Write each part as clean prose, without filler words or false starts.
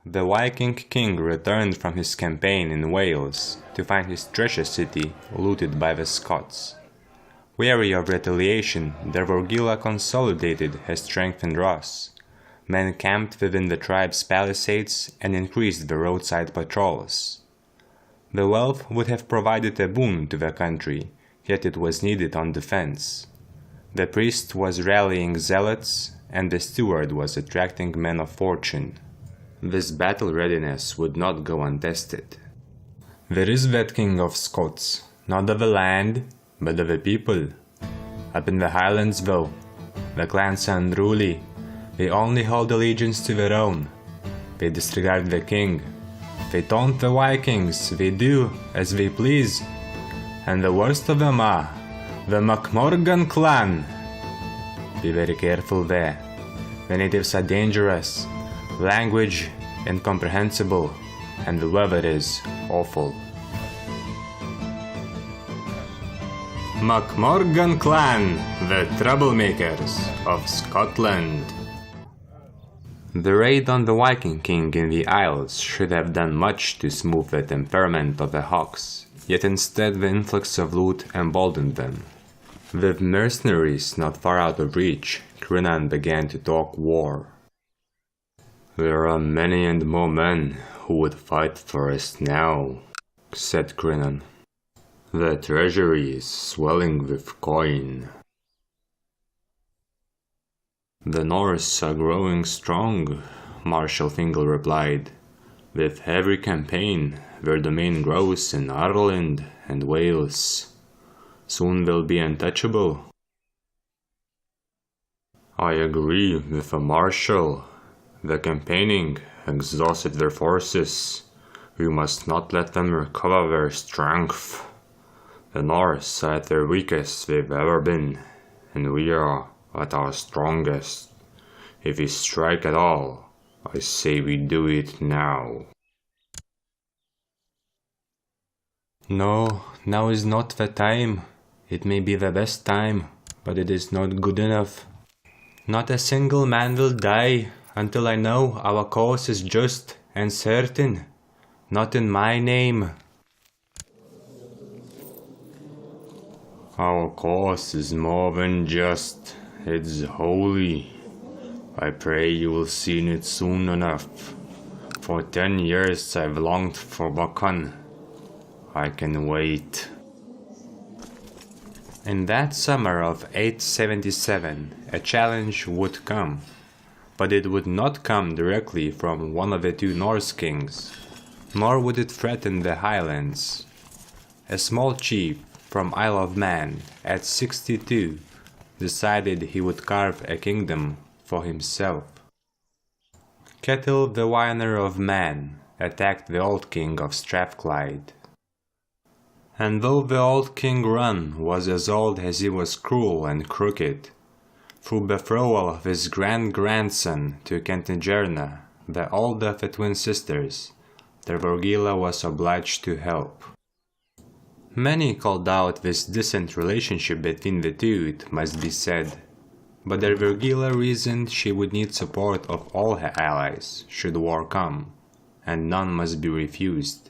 The Viking king returned from his campaign in Wales to find his treasure city looted by the Scots. Wary of retaliation, Dervorgilla consolidated her strength in Ross. Men camped within the tribe's palisades and increased the roadside patrols. The wealth would have provided a boon to the country, yet it was needed on defense. The priest was rallying zealots, and the steward was attracting men of fortune. This battle readiness would not go untested. There is that king of Scots, not of the land, but of the people. Up in the Highlands though, the clans are unruly. They only hold allegiance to their own. They disregard the king. They taunt the Vikings, they do as they please. And the worst of them are the MacMorgan clan. Be very careful there. The natives are dangerous. Language incomprehensible, and the weather is awful. MacMorgan clan, the Troublemakers of Scotland. The raid on the Viking king in the Isles should have done much to smooth the temperament of the Hawks, yet instead the influx of loot emboldened them. With mercenaries not far out of reach, Crinan began to talk war. "There are many and more men who would fight for us now," said Crinan. "The treasury is swelling with coin." "The Norse are growing strong," Marshal Fingal replied. "With every campaign, their domain grows in Ireland and Wales. Soon they'll be untouchable." "I agree with the Marshal. The campaigning exhausted their forces. We must not let them recover their strength. The Norse are at their weakest they've ever been, and we are at our strongest. If we strike at all, I say we do it now." "No, now is not the time. It may be the best time, but it is not good enough. Not a single man will die until I know our cause is just and certain. Not in my name." "Our cause is more than just. It's holy. I pray you will see it soon enough. For 10 years I've longed for Buchan. I can wait." In that summer of 877, a challenge would come, but it would not come directly from one of the two Norse kings, nor would it threaten the Highlands. A small chief from Isle of Man, at 62, decided he would carve a kingdom for himself. Kettle the Winer of Man attacked the old king of Strathclyde. And though the old king Run was as old as he was cruel and crooked, through betrothal of his grand-grandson to Kentingerna, the older of the twin sisters, Dervorgilla was obliged to help. Many called out this distant relationship between the two, it must be said, but Dervorgilla reasoned she would need support of all her allies, should war come, and none must be refused.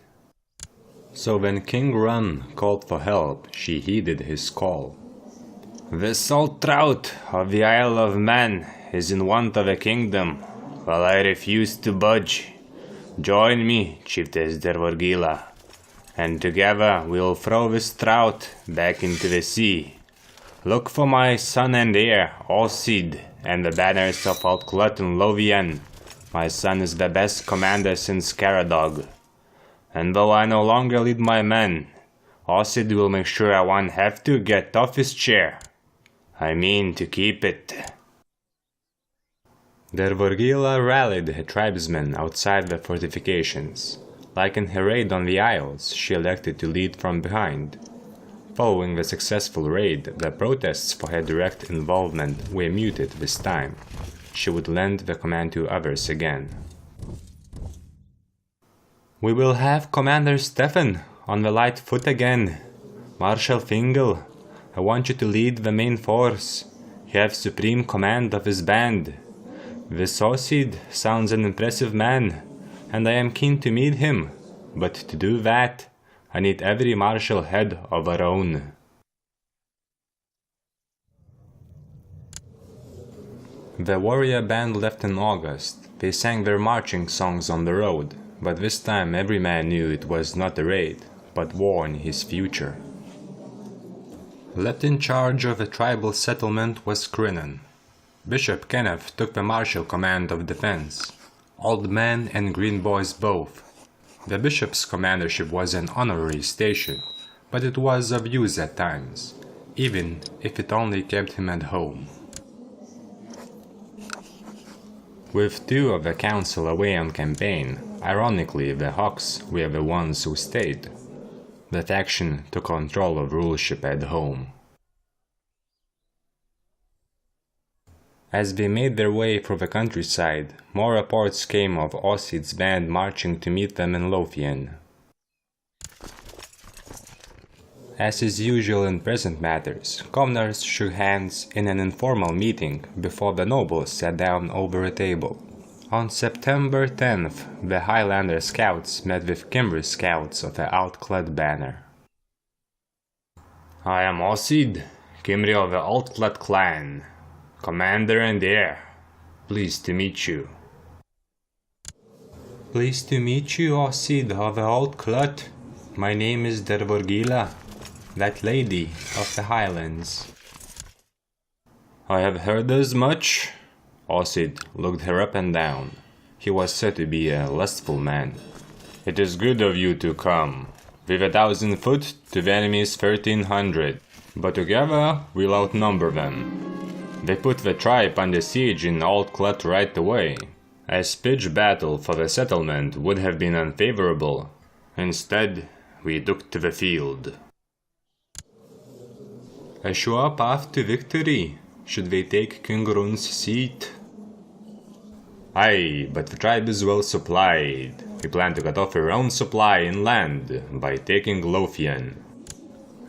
So when King Run called for help, she heeded his call. "The salt trout of the Isle of Man is in want of a kingdom, while I refuse to budge. Join me, Chieftess Dervorgilla, and together we'll throw this trout back into the sea. Look for my son and heir, Osid, and the banners of Altclut and Lothian. My son is the best commander since Caradog. And though I no longer lead my men, Osid will make sure I won't have to get off his chair. I mean to keep it." Dervorgilla rallied her tribesmen outside the fortifications. Like in her raid on the Isles, she elected to lead from behind. Following the successful raid, the protests for her direct involvement were muted this time. She would lend the command to others again. "We will have Commander Stefan on the light foot again. Marshal Fingal, I want you to lead the main force. You have supreme command of his band. This Osid sounds an impressive man, and I am keen to meet him, but to do that, I need every martial head of our own. The warrior band left in August. They sang their marching songs on the road, but this time every man knew it was not a raid, but war in his future. Left in charge of a tribal settlement was Crinan. Bishop Kenneth took the martial command of defense, old men and green boys both. The bishop's commandership was an honorary station, but it was of use at times, even if it only kept him at home. With two of the council away on campaign, ironically the Hawks were the ones who stayed. The faction took control of rulership at home. As they made their way through the countryside, more reports came of Ossid's band marching to meet them in Lothian. As is usual in present matters, commoners shook hands in an informal meeting before the nobles sat down over a table. On September 10th, the Highlander scouts met with Kimber scouts of the Outclad banner. I am Ossid, Kimri of the Outclad clan, commander and heir. Pleased to meet you. Pleased to meet you, Ossid of the Outclad. My name is Dervorgilla, that lady of the Highlands. I have heard as much. Ossid looked her up and down. He was said to be a lustful man. It is good of you to come. We've 1,000 foot to the enemy's 1,300, but together we'll outnumber them. They put the tribe under siege in Outclad right away. A pitched battle for the settlement would have been unfavorable. Instead, we took to the field. A sure path to victory, should they take King Run's seat. Aye, but the tribe is well supplied. We plan to cut off our own supply in land by taking Lothian.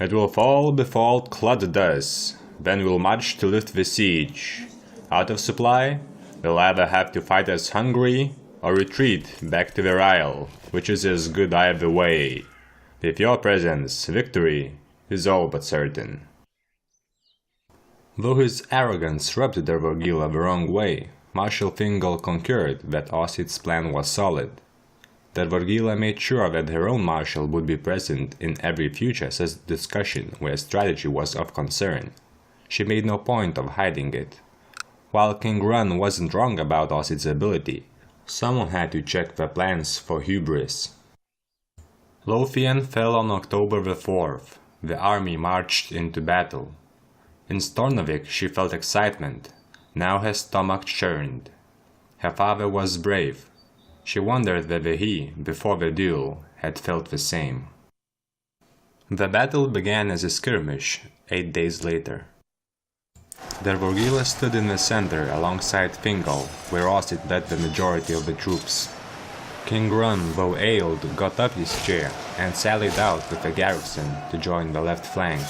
It will fall before Outclad does, then we'll march to lift the siege. Out of supply, we'll either have to fight us hungry or retreat back to the Isle, which is as good either way. With your presence, victory is all but certain. Though his arrogance rubbed Dervorgilla the wrong way, Marshal Fingal concurred that Ossid's plan was solid. Dervorgilla made sure that her own marshal would be present in every future such discussion where strategy was of concern. She made no point of hiding it. While King Run wasn't wrong about Ossid's ability, someone had to check the plans for hubris. Lothian fell on October the 4th. The army marched into battle. In Stornavik she felt excitement. Now her stomach churned. Her father was brave. She wondered whether he, before the duel, had felt the same. The battle began as a skirmish 8 days later. Dervorgilla stood in the center alongside Fingal, where Ossid led the majority of the troops. King Run, though ailed, got up his chair and sallied out with the garrison to join the left flank.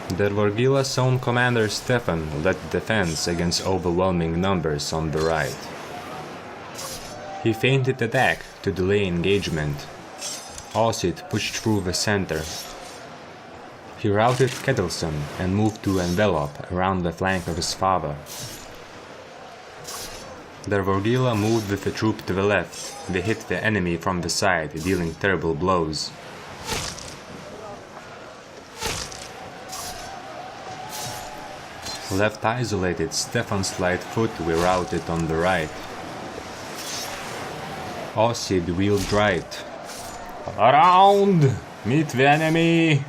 Dervorgilla's own commander Stefan led the defense against overwhelming numbers on the right. He feinted attack to delay engagement. Ossid pushed through the center. He routed Kettleson and moved to envelop around the flank of his father. Dervorgilla moved with the troop to the left. They hit the enemy from the side, dealing terrible blows. Left isolated, Stefan's light foot were routed on the right. Ossid wheeled right. Around! Meet the enemy!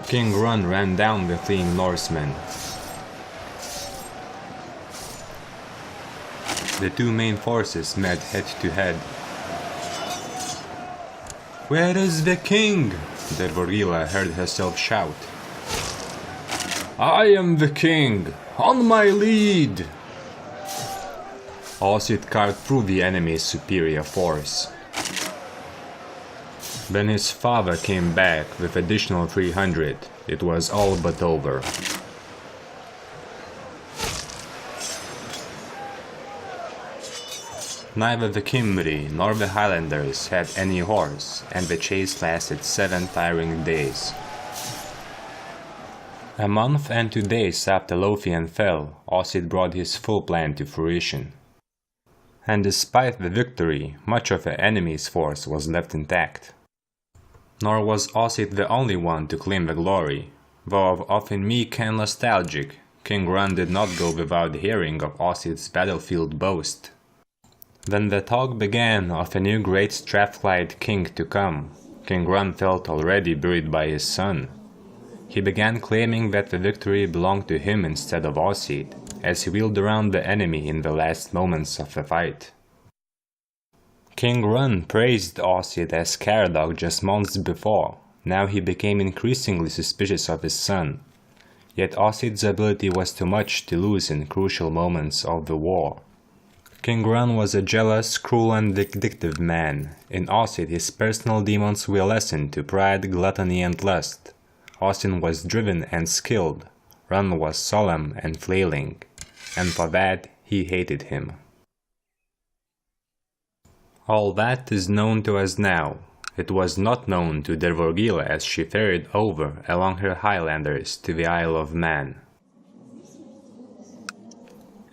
King Run ran down the fleeing Norsemen. The two main forces met head to head. Where is the king? Dervorgilla heard herself shout. I am the king! On my lead! Ossid carved through the enemy's superior force. When his father came back with additional 300, it was all but over. Neither the Cimbri nor the Highlanders had any horse, and the chase lasted 7 tiring days. A month and 2 days after Lothian fell, Ossith brought his full plan to fruition. And despite the victory, much of the enemy's force was left intact. Nor was Ossith the only one to claim the glory, though often meek and nostalgic, King Run did not go without hearing of Ossith's battlefield boast. When the talk began of a new great Strathclyde king to come, King Run felt already buried by his son. He began claiming that the victory belonged to him instead of Ossith, as he wheeled around the enemy in the last moments of the fight. King Run praised Ossith as Caradog just months before. Now he became increasingly suspicious of his son. Yet Ossith's ability was too much to lose in crucial moments of the war. King Run was a jealous, cruel and vindictive man. In Ossith his personal demons were lessened to pride, gluttony and lust. Ossith was driven and skilled. Run was solemn and flailing, and for that he hated him. All that is known to us now. It was not known to Dervorgilla as she ferried over along her Highlanders to the Isle of Man.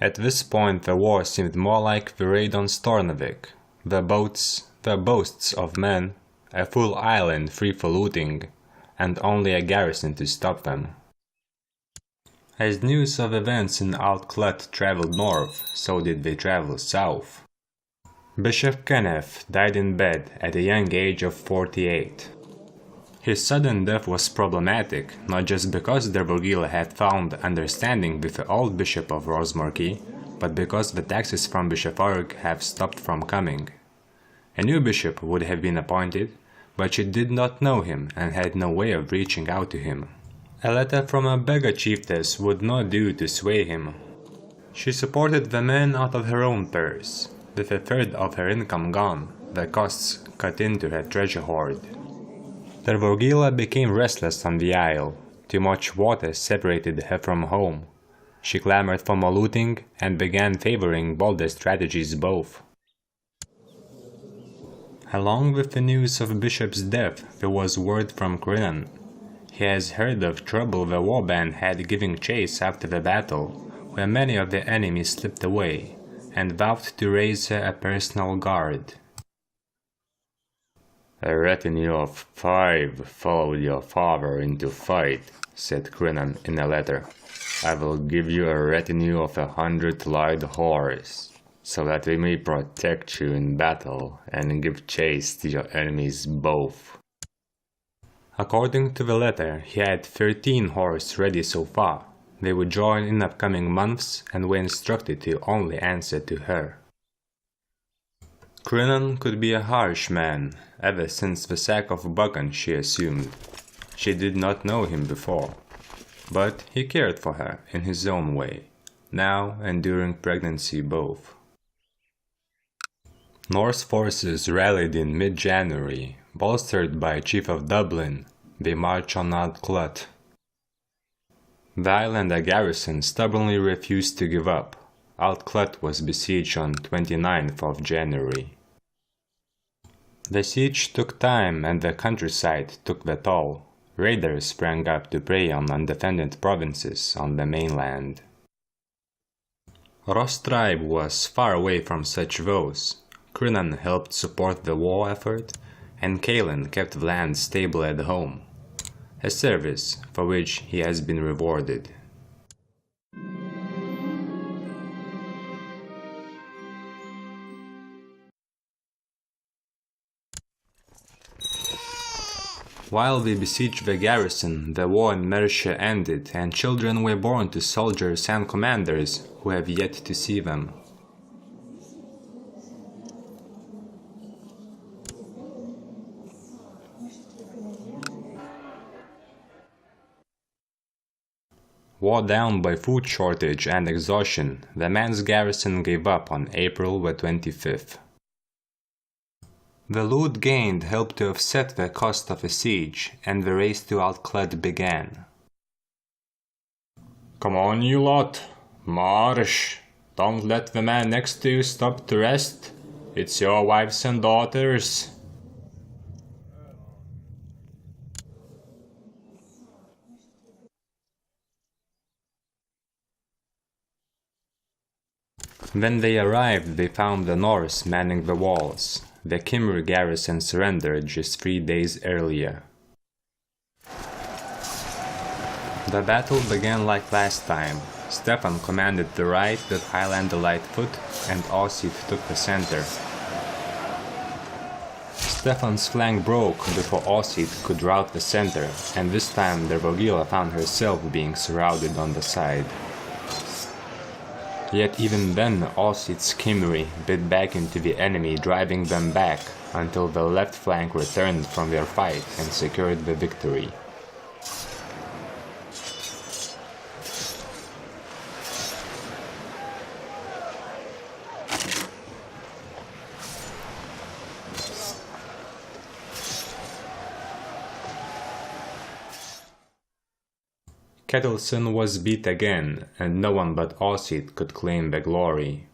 At this point the war seemed more like the raid on Stornavik. The boasts of men, a full island free for looting, and only a garrison to stop them. As news of events in Altclut travelled north, so did they travel south. Bishop Kenneth died in bed at a young age of 48. His sudden death was problematic, not just because Dervorgilla had found understanding with the old Bishop of Rosemarkie, but because the taxes from Bishofarg have stopped from coming. A new bishop would have been appointed, but she did not know him and had no way of reaching out to him. A letter from a beggar chieftess would not do to sway him. She supported the men out of her own purse. With a third of her income gone, the costs cut into her treasure hoard. Dervorgilla became restless on the isle. Too much water separated her from home. She clamored for more looting and began favoring bolder strategies both. Along with the news of Bishop's death, there was word from Crinan. He has heard of trouble the warband had giving chase after the battle, where many of the enemy slipped away, and vowed to raise her a personal guard. "A retinue of 5 followed your father into fight," said Crinan in a letter. "I will give you a retinue of 100 light horse, so that we may protect you in battle and give chase to your enemies both." According to the letter, he had 13 horse ready so far. They would join in upcoming months and were instructed to only answer to her. Crinan could be a harsh man. Ever since the sack of Buchan, she assumed. She did not know him before. But he cared for her in his own way, now and during pregnancy both. Norse forces rallied in mid-January. Bolstered by Chief of Dublin, they marched on Altclut. The Islander garrison stubbornly refused to give up. Altclut was besieged on 29th of January. The siege took time and the countryside took the toll. Raiders sprang up to prey on undefended provinces on the mainland. Ross tribe was far away from such woes. Crinan helped support the war effort, and Kaelin kept the land stable at home, a service for which he has been rewarded. While we besieged the garrison, the war in Mercia ended, and children were born to soldiers and commanders who have yet to see them. Wore down by food shortage and exhaustion, the man's garrison gave up on April the 25th. The loot gained helped to offset the cost of a siege, and the race to Altclut began. "Come on, you lot! March! Don't let the man next to you stop to rest. It's your wives and daughters. When they arrived, they found the Norse manning the walls. The Kimmer garrison surrendered just 3 days earlier. The battle began like last time. Stefan commanded the right with Highlander Lightfoot, and Ossid took the center. Stefan's flank broke before Ossid could rout the center, and this time Dervorgilla found herself being surrounded on the side. Yet even then, Ossid's Kimmery bit back into the enemy, driving them back until the left flank returned from their fight and secured the victory. Ketilsson was beat again, and no one but Ossid could claim the glory.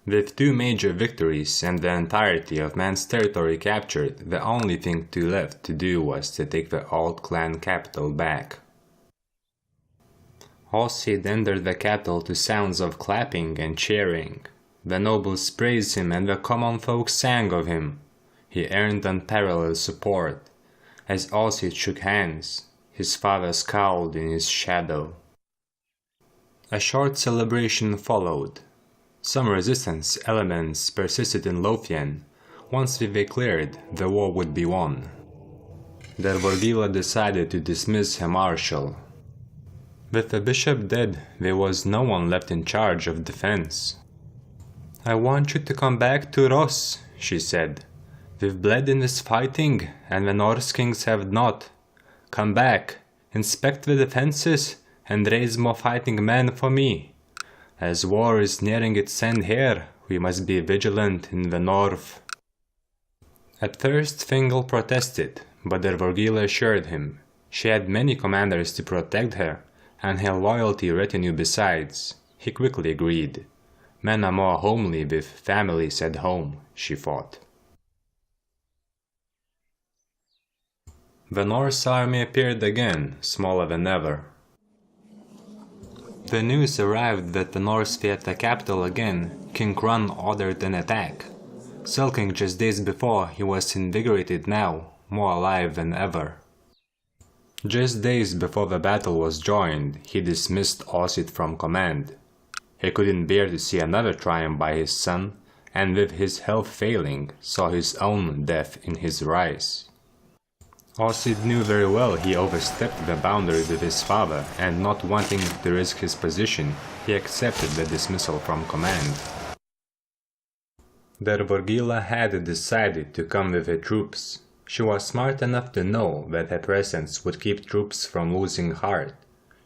With 2 major victories and the entirety of man's territory captured, the only thing left to do was to take the old clan capital back. Ossid entered the capital to sounds of clapping and cheering. The nobles praised him and the common folk sang of him. He earned unparalleled support. As Ossid shook hands, his father scowled in his shadow. A short celebration followed. Some resistance elements persisted in Lothian. Once they cleared, the war would be won. Dervorgilla decided to dismiss her marshal. With the bishop dead, there was no one left in charge of defense. "I want you to come back to Ross," she said. "We've bled in this fighting, and the Norse kings have not. Come back, inspect the defenses, and raise more fighting men for me. As war is nearing its end here, we must be vigilant in the north." At first Fingal protested, but Dervorgilla assured him. She had many commanders to protect her, and her loyalty retinue besides. He quickly agreed. Men are more homely with families at home, she thought. The Norse army appeared again, smaller than ever. The news arrived that the Norse were at the capital again. King Hrun ordered an attack. Sulking just days before, he was invigorated now, more alive than ever. Just days before the battle was joined, he dismissed Ossid from command. He couldn't bear to see another triumph by his son, and with his health failing, saw his own death in his rise. Ossid knew very well he overstepped the boundary with his father, and not wanting to risk his position, he accepted the dismissal from command. Dervorgilla had decided to come with her troops. She was smart enough to know that her presence would keep troops from losing heart.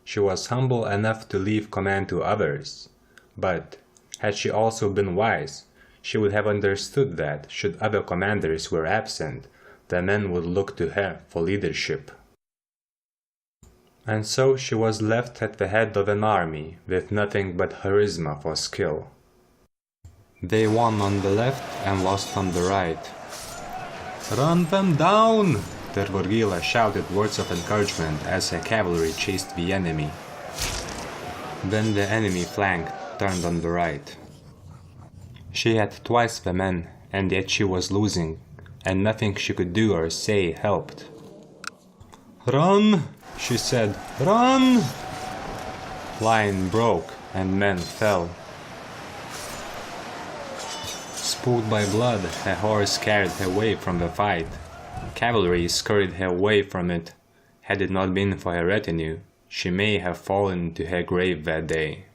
She was humble enough to leave command to others. But, had she also been wise, she would have understood that, should other commanders were absent, the men would look to her for leadership. And so she was left at the head of an army, with nothing but charisma for skill. They won on the left and lost on the right. "Run them down!" Dervorgilla shouted words of encouragement as her cavalry chased the enemy. Then the enemy flank turned on the right. She had twice the men, and yet she was losing, and nothing she could do or say helped. "Run!" she said. "Run!" Line broke, and men fell. Spooked by blood, her horse carried her away from the fight. Cavalry scurried her away from it. Had it not been for her retinue, she may have fallen to her grave that day.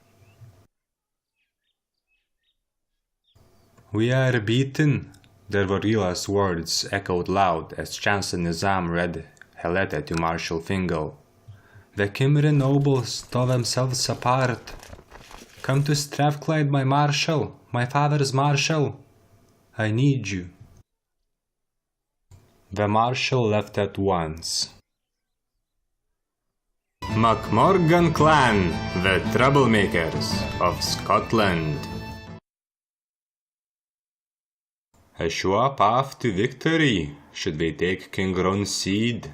"We are beaten," Dervorgilla's words echoed loud as Chancellor Nizam read her letter to Marshal Fingal. "The Cymru nobles tore themselves apart. Come to Strathclyde, my marshal, my father's marshal. I need you." The marshal left at once. MacMorgan clan, the Troublemakers of Scotland. A sure path to victory should we take King Ron's seed.